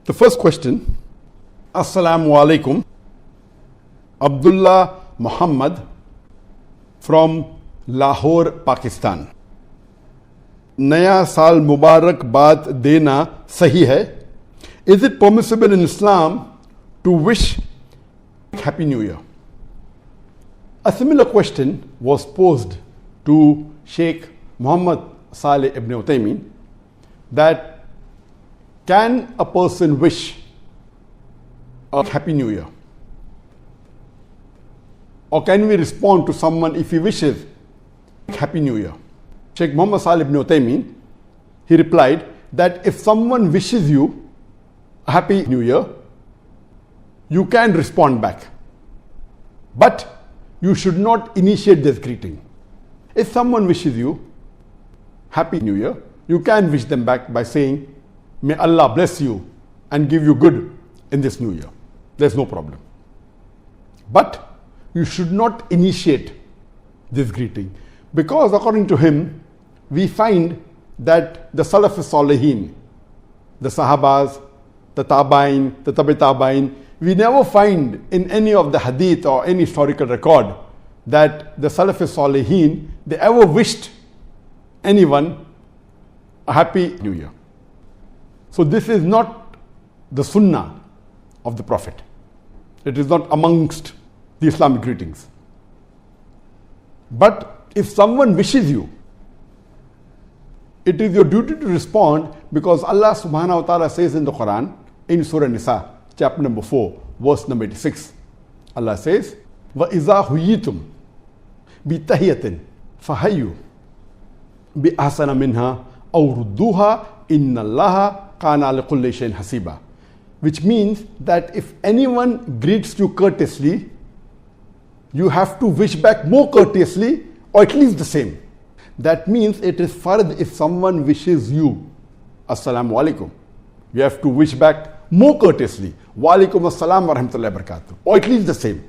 The first question, Assalamu alaikum, Abdullah Muhammad from Lahore, Pakistan. Naya Saal Mubarak Baad Dena Sahi hai? Is it permissible in Islam to wish Happy New Year? A similar question was posed to Sheikh Muhammad Saleh ibn Uthaymeen, that can a person wish a Happy New Year? Or can we respond to someone if he wishes Happy New Year? Sheikh Muhammad Saleh ibn Uthaymeen, he replied that if someone wishes you a Happy New Year, you can respond back. But you should not initiate this greeting. If someone wishes you Happy New Year, you can wish them back by saying, may Allah bless you and give you good in this new year. There's no problem. But you should not initiate this greeting, because according to him, we find that the Salaf Salihin, the Sahabas, the Tabain, the Tabi Tabain, we never find in any of the hadith or any historical record that the Salaf Salihin, they ever wished anyone a Happy New Year. So this is not the Sunnah of the Prophet. It is not amongst the Islamic greetings. But if someone wishes you, it is your duty to respond, because Allah subhanahu wa ta'ala says in the Quran, in Surah Nisa, chapter number 4, verse number 86, Allah says, وَإِذَا هُيِّتُمْ بِتَحِيَّةٍ فَحَيُّوا بِأَحْسَنَ مِنْهَا أَوْ رُدُّوهَا إِنَّ اللَّهَ كَانَ عَلَى كُلِّ شَيْءٍ حَسِيبًا. Which means that if anyone greets you courteously, you have to wish back more courteously, or at least the same. That means it is fard if someone wishes you Assalamu alaikum, you have to wish back more courteously, wa alaikum assalam wa rahmatullahi wa barakatuh, or at least the same.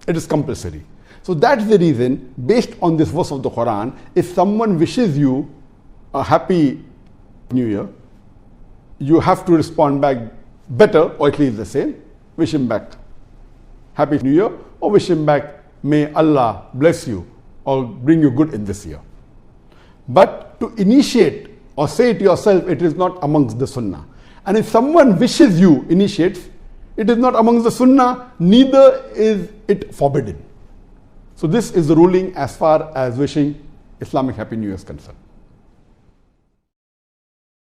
It is compulsory. So that's the reason, based on this verse of the Quran, if someone wishes you a Happy New Year, you have to respond back better, or at least the same. Wish him back Happy New Year, or wish him back, may Allah bless you or bring you good in this year. But to initiate or say it yourself, it is not amongst the Sunnah. And if someone wishes you, initiates, it is not amongst the Sunnah, neither is it forbidden. So this is the ruling as far as wishing Islamic Happy New Year is concerned.